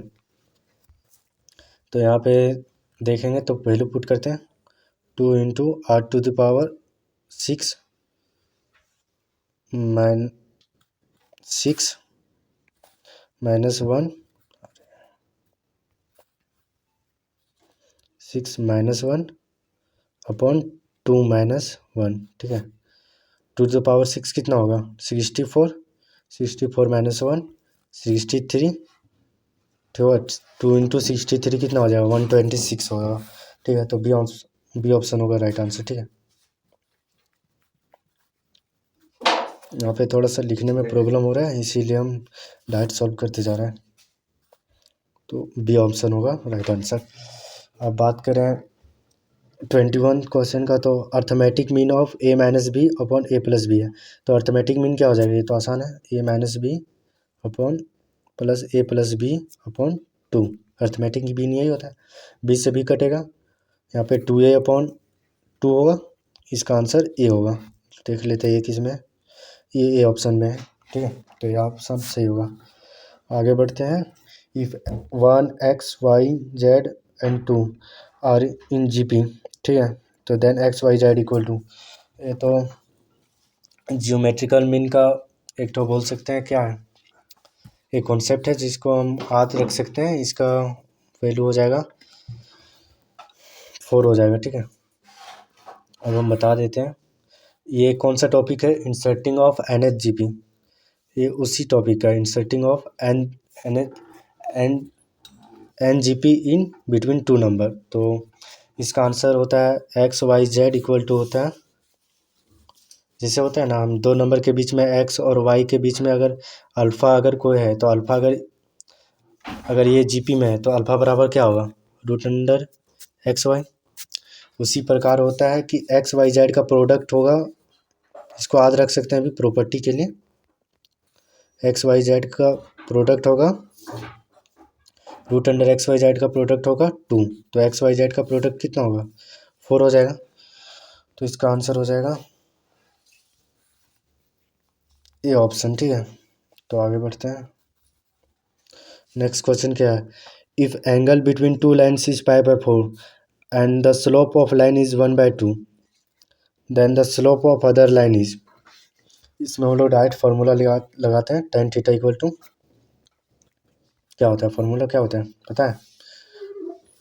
तो यहाँ पे देखेंगे तो वैल्यू पुट करते हैं 2 इंटू r⁴ 6 माइनस 1 अपॉन 2 - 1, ठीक है। 2⁴ कितना होगा? 64 -1 63, ठीक। 2 इंटू 63 कितना हो जाएगा? 126 होगा, ठीक है। तो बी ऑप्शन होगा राइट आंसर, ठीक है। यहाँ पे थोड़ा सा लिखने में प्रॉब्लम हो रहा है, इसीलिए हम डायरेक्ट सॉल्व करते जा रहे हैं। तो बी ऑप्शन होगा राइट आंसर। अब बात करें 21 क्वेश्चन का, तो arithmetic mean of a-b upon a+b है। तो अर्थमेटिक मीन क्या हो जाएगा? ये तो आसान है, a-b upon plus a+b upon 2। Arithmetic mean यही होता है, b से b कटेगा, यहाँ पे 2a अपॉन 2 होगा, इसका आंसर a होगा। देख लेते हैं किस में, ये a ऑप्शन में है, ठीक है। तो ये ऑप्शन सही होगा। आगे बढ़ते हैं। If 1 x y z and 2 are in GP, ठीक है। तो then x y z equal to, ये तो जियोमेट्रिकल मीन का एक तो बोल सकते हैं क्या है, एक कॉन्सेप्ट है जिसको हम याद रख सकते हैं। इसका वैल्यू हो जाएगा 4 हो जाएगा, ठीक है। अब हम बता देते हैं ये कौन सा टॉपिक है, इंसर्टिंग ऑफ nth GP। ये उसी टॉपिक का inserting of n G P in between two number. तो इसका आंसर होता है x y z equal to होता है, जैसे होता है ना, हम दो नंबर के बीच में एक्स और वाई के बीच में अगर अल्फ़ा अगर कोई है तो अल्फ़ा अगर ये जीपी में है तो अल्फ़ा बराबर क्या होगा, रूट अंडर एक्स वाई। उसी प्रकार होता है कि एक्स वाई जेड का प्रोडक्ट होगा, इसको याद रख सकते हैं अभी प्रॉपर्टी के लिए। एक्स वाई जेड का प्रोडक्ट होगा, root under x y z का प्रोडक्ट होगा 2, तो एक्स वाई जेड का प्रोडक्ट कितना होगा, 4 हो जाएगा। तो इसका आंसर हो जाएगा ये ऑप्शन, ठीक है। तो आगे बढ़ते हैं। नेक्स्ट क्वेश्चन क्या है, if angle between two lines is π/4 and the slope of line is 1/2, then the slope of other line is. इसमें हम लोग डायरेक्ट फार्मूला लगाते हैं, tan थीटा इक्वल टू क्या होता है, फार्मूला क्या होता है पता है,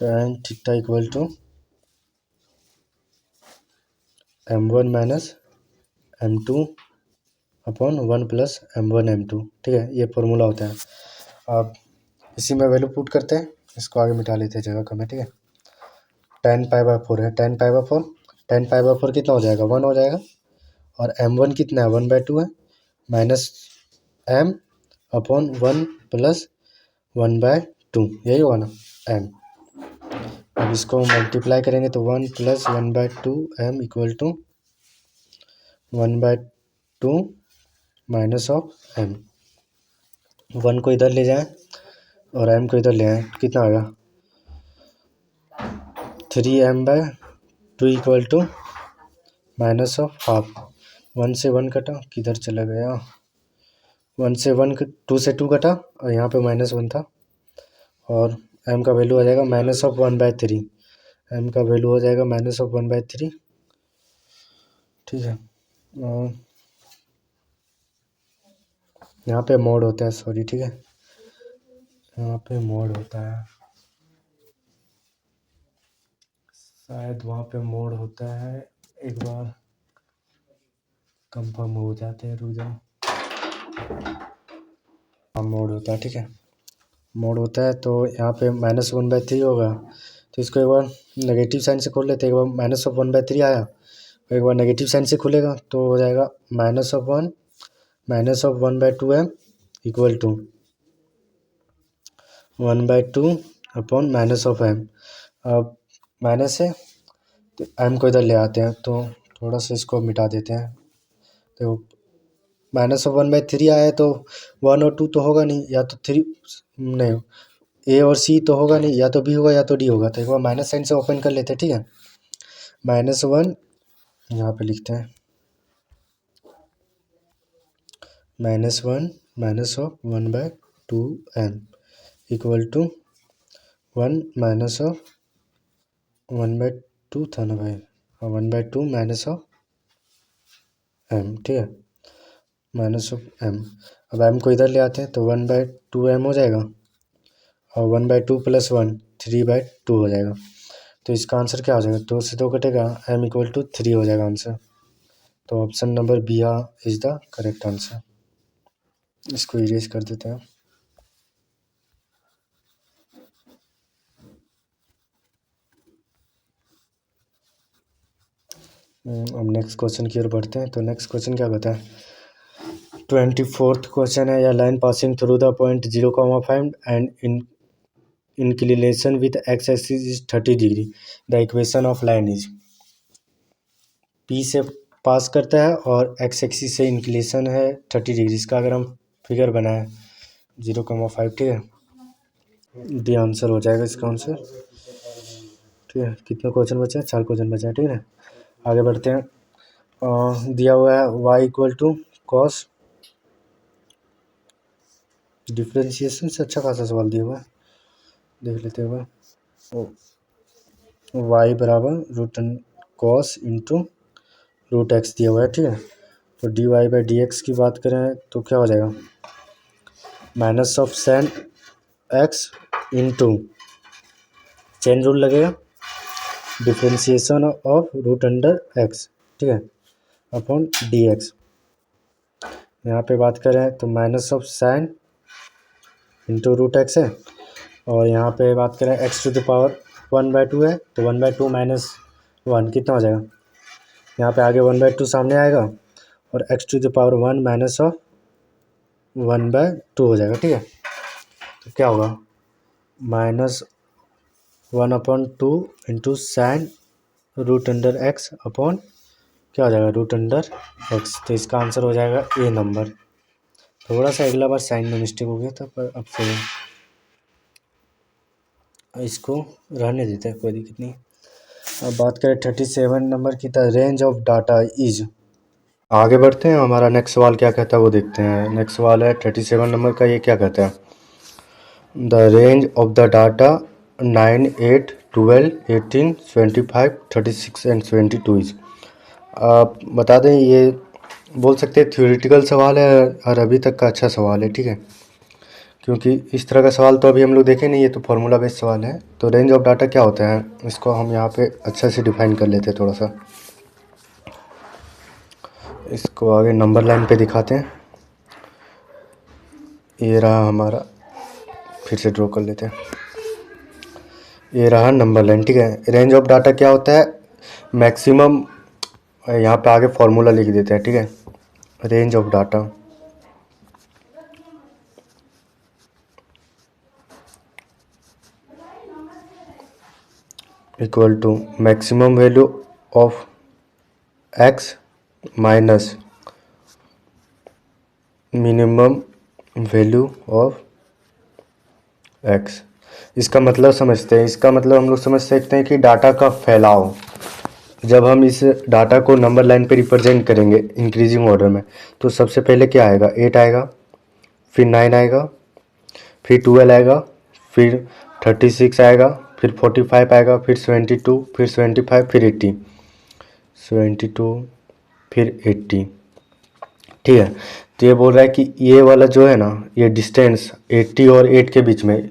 tan theta equal to m1 minus m2 upon 1 plus m1 m2, ठीक है, ये फार्मूला होता है। अब इसी में वैल्यू पुट करते हैं, इसको आगे मिटा लेते हैं जगह कम है, ठीक है। tan π/4 है, tan π/4 कितना हो जाएगा, 1 हो जाएगा, और m1 कितना है, 1/2 है, माइनस m अपॉन 1 प्लस 1/2, यही होगा ना m। अब इसको मल्टीप्लाई करेंगे तो 1 plus 1/2 m equal to 1/2 minus of m। 1 को इधर ले जाएं और m को इधर ले आएँ, कितना आएगा, 3m/2 equal to minus of half. 1 से 1 कटा, किधर चला गया, 1 से 1 2 से 2 कटा, और यहाँ पे -1 था, और m का वैल्यू आ जाएगा -1/3। m का वैल्यू हो जाएगा -1/3, ठीक है। और यहाँ पे मोड होता है, सॉरी, ठीक है, यहाँ पे मोड होता है, शायद वहाँ पे मोड होता है, एक बार कंफर्म हो जाते हैं, रुक जाओ। हाँ मोड होता है, ठीक है, मोड होता है। तो यहाँ पे -1/3 होगा, तो इसको एक बार नेगेटिव साइन से खोल लेते हैं। एक बार -1/3 आया, एक बार नेगेटिव साइन से खुलेगा तो हो जाएगा -1 -1/2m equal to 1/2 upon -m। अब माइनस है तो m को इधर ले आते हैं, तो थोड़ा सा इसको मिटा देते हैं। तो -1/3 आया है तो 1 और 2 तो होगा नहीं, या तो 3 नहीं, ए और सी तो होगा नहीं, या तो बी होगा या तो डी होगा। तो एक बार माइनस साइन से ओपन कर लेते हैं, ठीक है। -1 यहाँ पे लिखते हैं, -1 minus of 1/2m equal to 1 minus of 1/2 था ना भाई, 1/2 माइनस ऑफ m, ठीक है, माइनस ऑफ m। अब m को इधर ले आते हैं तो 1/2m हो जाएगा, और 1/2 प्लस 1 3/2 हो जाएगा। तो इसका आंसर क्या हो जाएगा, 2 से 2 कटेगा, m इक्वल टू 3 हो जाएगा आंसर। तो option number B is the correct answer. इसको इरेज कर देते हैं। अब नेक्स्ट क्वेश्चन की ओर बढ़ते हैं। तो नेक्स्ट क्वेश्चन क्या कहता है, 24th क्वेश्चन है, या line passing through the point 0,5 and inclination with x axis is 30 degree, the equation of line is. P से पास करता है और एक्स एक्सिस से इंक्लिनेशन है 30 डिग्री। इसका अगर हम फिगर बनाएं 0,5, ठीक है, डी आंसर हो जाएगा इसका आंसर, ठीक है। कितने क्वेश्चन बचे हैं, 4 क्वेश्चन बचे हैं, ठीक है। आगे बढ़ते हैं। दिया हुआ है y equal to cos, differentiation से अच्छा खासा सवाल दिया हुआ है, देख लेते हैं। y बराबर root cos into root x दिया हुआ है, ठीक है। तो dy/dx की बात करें तो क्या हो जाएगा, minus of sine x into chain rule लगेगा, differentiation of root under x, ठीक है, अपॉन dx। यहाँ पे बात करें तो minus of sine into root x है, और यहाँ पे बात करें एक्स टू द पावर 1/2 है, तो 1/2 माइनस 1 कितना हो जाएगा, यहाँ पे आगे 1/2 सामने आएगा और x to the power 1 minus of 1/2 हो जाएगा। ठीक है, तो क्या होगा, -1/2 into sine root under x upon क्या हो जाएगा, रूट अंडर एक्स। तो इसका आंसर हो जाएगा ए नंबर। थोड़ा सा अगला बार साइन में मिस्टेक हो गया था, पर अब सही है, इसको रहने देते हैं, कोई दिक्कत नहीं। अब बात करें 37 नंबर की, the range of data is. आगे बढ़ते हैं, हमारा नेक्स्ट सवाल क्या कहता है वो देखते हैं। नेक्स्ट सवाल है 37 नंबर का, ये क्या कहता है, the range of the data 9, 8, 12, 18, 25, 36 and 72 is. आप बता दें, ये बोल सकते हैं थ्योरेटिकल सवाल है और अभी तक का अच्छा सवाल है। ठीक है, क्योंकि इस तरह का सवाल तो अभी हम लोग देखे नहीं, ये तो फार्मूला बेस्ड सवाल है। तो रेंज ऑफ डाटा क्या होता है, इसको हम यहाँ पे अच्छा से डिफाइन कर लेते हैं थोड़ा सा। इसको आगे नंबर लाइन पे दिखाते हैं। ये रहा हमारा, फिर से ड्रॉ कर लेते हैं, ये रहा नंबर लाइन। ठीक है, रेंज ऑफ डाटा क्या होता है, मैक्सिमम, यहाँ पे आगे फॉर्मूला लिख देते हैं। ठीक है, range of data equal to maximum value of x minus minimum value of x. इसका मतलब समझते हैं, इसका मतलब हम लोग समझ सकते हैं कि डाटा का फैलाव, जब हम इस डाटा को नंबर लाइन पे रिप्रेजेंट करेंगे इंक्रीजिंग ऑर्डर में, तो सबसे पहले क्या आएगा, 8 आएगा, फिर 9 आएगा, फिर 12 आएगा, फिर 36 आएगा, फिर 45 आएगा, फिर 72, फिर 75, फिर 80, 72, फिर 80। ठीक है, तो ये बोल रहा है कि ये वाला जो है ना, ये डिस्टेंस 80 और 8 के बीच में,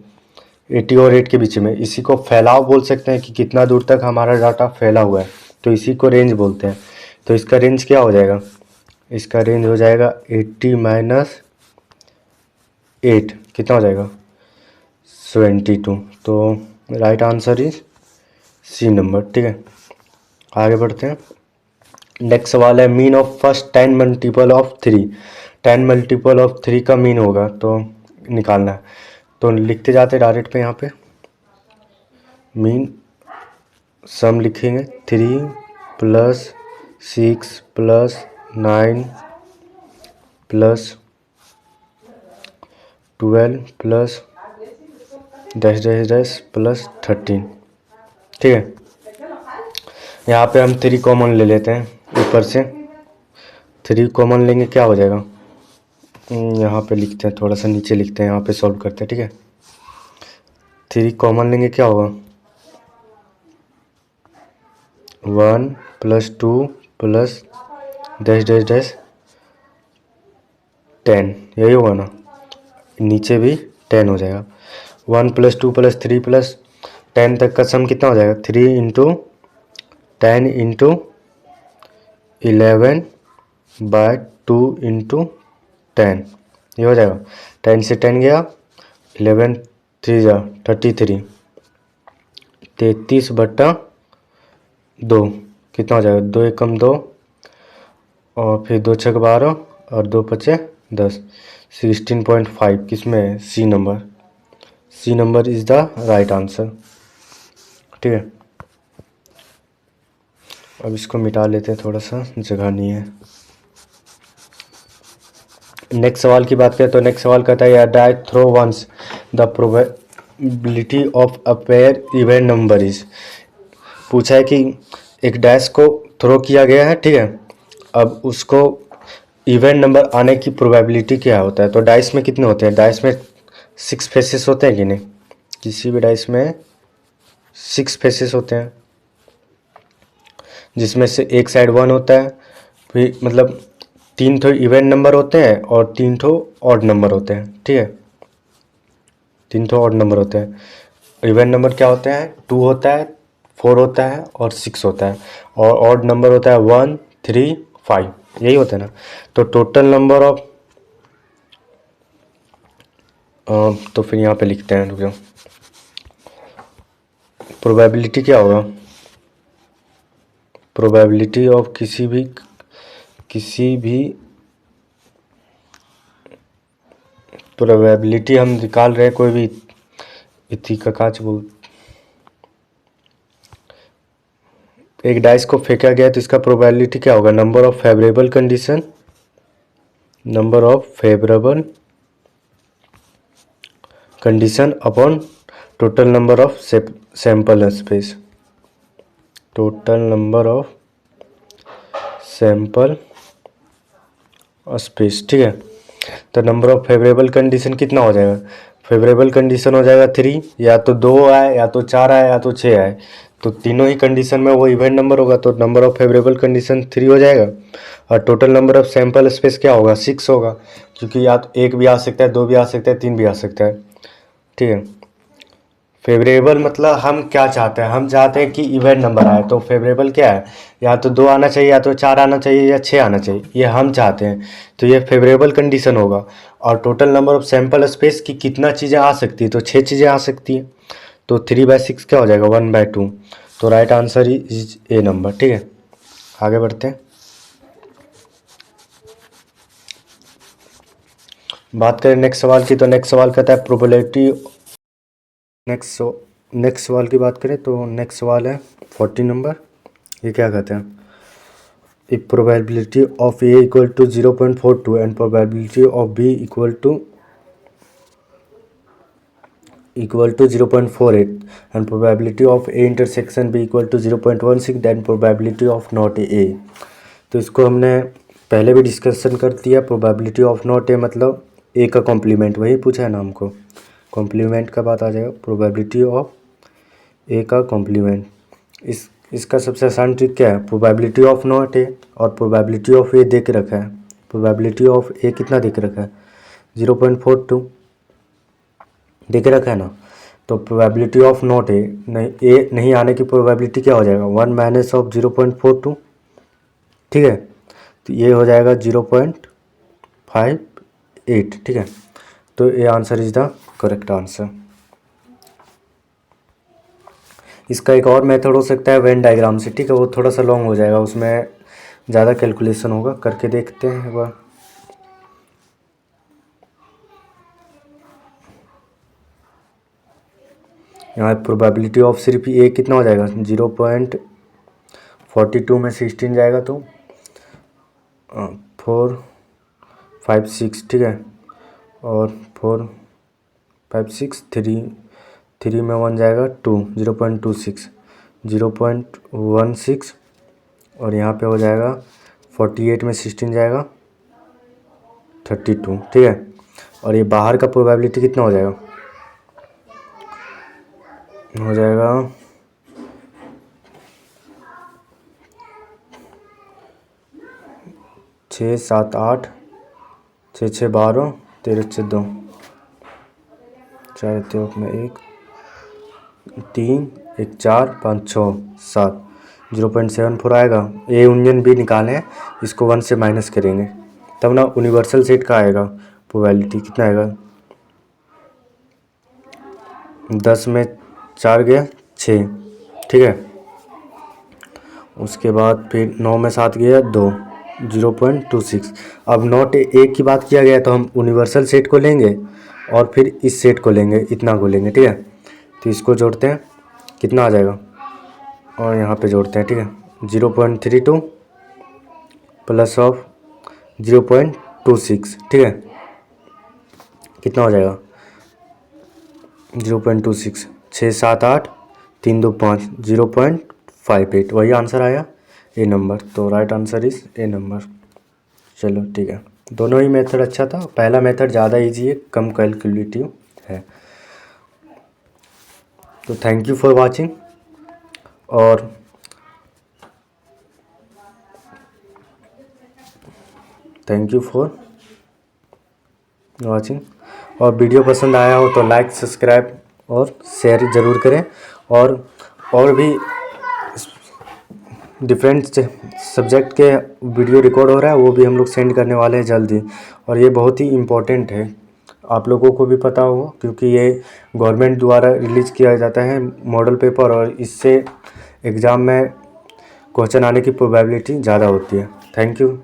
80 और 8 के बीच में, इसी को फैलाव बोल सकते हैं कि कितना दूर तक हमारा डाटा फैला हुआ है, तो इसी को रेंज बोलते हैं। तो इसका रेंज क्या हो जाएगा, इसका रेंज हो जाएगा 80 माइनस 8 कितना हो जाएगा, 72। तो right answer is C number. ठीक है, आगे बढ़ते हैं। नेक्स्ट सवाल है, mean of first 10 multiple of 3। 10 multiple of 3 का मीन होगा तो निकालना है, तो लिखते जाते डायरेक्ट पे, यहाँ पे मीन सम लिखेंगे, 3 + 6 + 9 + 12 + डैश डैश डैश + 13। ठीक है, यहाँ पे हम 3 कॉमन ले लेते हैं, ऊपर से 3 कॉमन लेंगे, क्या हो जाएगा, यहाँ पे लिखते हैं, थोड़ा सा नीचे लिखते हैं, यहाँ पे सॉल्व करते हैं। ठीक है, 3 कॉमन लेंगे, क्या होगा, 1 + 2 + डैश डैश डैश 10, यही होगा ना, नीचे भी 10 हो जाएगा। 1 + 2 + 3 + 10 तक का सम कितना हो जाएगा, 3 × 10 × 11/2 × 10, ये हो जाएगा। 10 से 10 गया, 11 3 जा 33, 33/2 कितना हो जाएगा, 2 एकम 2, और फिर 2 छक 12 और 2 पचे 10, 16.5 किसमें, C number. C number is the right answer. ठीक है, अब इसको मिटा लेते हैं, थोड़ा सा जगह नहीं है। नेक्स्ट सवाल की बात करें तो नेक्स्ट सवाल कहता है, die throw once the probability of a pair even number is. पूछा है कि एक डैश को थ्रो किया गया है, ठीक है, अब उसको इवन नंबर आने की प्रोबेबिलिटी क्या होता है। तो डाइस में कितने होते हैं, डाइस में 6 फेसेस होते हैं कि नहीं, किसी भी डाइस में 6 फेसेस होते हैं, जिसमें से एक साइड 1 होता है, फिर मतलब 3 ठो इवन नंबर होते हैं और 3 ठो ऑड नंबर होते हैं। ठीक है, 3 ठो ऑड नंबर होते हैं। इवन नंबर क्या होते हैं, 2 होता है, 4 होता है और 6 होता है, और ऑड नंबर होता है 1 3 5, यही होता है ना। तो टोटल नंबर ऑफ तो फिर यहाँ पे लिखते हैं, रुक जाओ। प्रोबेबिलिटी क्या होगा? प्रोबेबिलिटी ऑफ किसी भी प्रोबेबिलिटी हम निकाल रहे हैं कोई भी इथी का काच बोल, एक डाइस को फेंका गया तो इसका प्रोबेबिलिटी क्या होगा? Number of favourable condition upon total number of sample space, total number of sample space. ठीक है, तो नंबर ऑफ फेवरेबल कंडीशन कितना हो जाएगा? फेवरेबल कंडीशन हो जाएगा 3, या तो 2 आए, या तो 4 आए, या तो 6 आए, तो तीनों ही कंडीशन में वो इवेंट नंबर होगा, तो नंबर ऑफ फेवरेबल कंडीशन 3 हो जाएगा। और total number of sample space क्या होगा? 6 होगा, क्योंकि या तो 1 भी आ सकता है, 2 भी आ सकता है, 3 भी आ सकता है। ठीक है, फेवरेबल मतलब हम क्या चाहते हैं? हम चाहते हैं कि इवेंट नंबर आए, तो फेवरेबल क्या है? या तो 2 आना चाहिए, या तो 4 आना चाहिए, या 6 आना चाहिए, ये हम चाहते हैं, तो ये फेवरेबल कंडीशन होगा। और total number of sample space की कितना चीज़ें आ सकती है? तो 6 चीज़ें आ सकती हैं, तो 3/6 क्या हो जाएगा? 1/2। तो right answer is a number. ठीक है, आगे बढ़ते हैं। बात करें नेक्स्ट सवाल की, तो नेक्स्ट सवाल कहता है प्रोबेबिलिटी। नेक्स्ट सवाल की बात करें तो नेक्स्ट सवाल है 40 नंबर। ये क्या कहते हैं? If probability of A equal to 0.42 and probability of B equal to 0.48 and probability of A intersection B equal to 0.16 then probability of not A। तो इसको हमने पहले भी डिस्कशन कर दिया। प्रोबेबिलिटी ऑफ नॉट ए मतलब ए का कॉम्प्लीमेंट, वही पूछा है ना हमको, कॉम्प्लीमेंट का बात आ जाएगा। प्रोबेबिलिटी ऑफ ए का कॉम्प्लीमेंट, इसका सबसे आसान ट्रिक क्या है? प्रोबेबिलिटी ऑफ नॉट ए और प्रोबेबिलिटी ऑफ ए दे के रखा है। प्रोबेबिलिटी ऑफ ए कितना दे के रखा है? 0.42 दे के रखा है ना, तो प्रोबेबिलिटी ऑफ नॉट ए नहीं आने की प्रोबेबिलिटी क्या हो जाएगा? 1 - 0.42। ठीक है, तो ये हो जाएगा 0.58। ठीक है, तो ये answer is the correct answer. इसका एक और मेथड हो सकता है वेन डायग्राम से। ठीक है, वो थोड़ा सा लॉन्ग हो जाएगा, उसमें ज़्यादा कैलकुलेशन होगा, करके देखते हैं एक बार। यहाँ प्रोबेबिलिटी ऑफ सिर्फ ए कितना हो जाएगा? 0.42 में 16 जाएगा तो 456। ठीक है, और 456 3 में 1 जाएगा 2, 0.26 0.16, और यहाँ पे हो जाएगा 48 में 16 जाएगा 32। ठीक है, और ये बाहर का प्रोबेबिलिटी कितना हो जाएगा? हो जाएगा 6 7 8 6 6 12 13 6 2 4 3 में 1 3 1 4 5 6 7 0.74 आएगा। ए यूनियन बी निकालें, इसको 1 से माइनस करेंगे तब ना यूनिवर्सल सेट का आएगा। प्रोबेबिलिटी कितना आएगा? 10 में 4 गया 6। ठीक है, उसके बाद फिर 9 में 7 गया 2, 0.26। अब नॉट ए की बात किया गया तो हम यूनिवर्सल सेट को लेंगे और फिर इस सेट को लेंगे, इतना को लेंगे। ठीक है, तो इसको जोड़ते हैं, कितना आ जाएगा? और यहाँ पे जोड़ते हैं। ठीक है, 0.32 प्लस ऑफ 0.26। ठीक है, कितना हो जाएगा? 0.26 6 7 8 3 2 5 0.58, वही आंसर आया ए नंबर। तो right answer is a number. चलो ठीक है, दोनों ही मेथड अच्छा था। पहला मेथड ज़्यादा इजी है, कम कैलकुलेटिव है। तो थैंक यू फॉर वाचिंग, और थैंक यू फॉर वाचिंग। और वीडियो पसंद आया हो तो लाइक सब्सक्राइब और शेयर ज़रूर करें। और भी डिफरेंट सब्जेक्ट के वीडियो रिकॉर्ड हो रहा है, वो भी हम लोग सेंड करने वाले हैं जल्दी। और ये बहुत ही इम्पोर्टेंट है आप लोगों को भी पता होगा, क्योंकि ये गवर्नमेंट द्वारा रिलीज़ किया जाता है मॉडल पेपर, और इससे एग्ज़ाम में क्वेश्चन आने की प्रोबेबिलिटी ज़्यादा होती है। Thank you.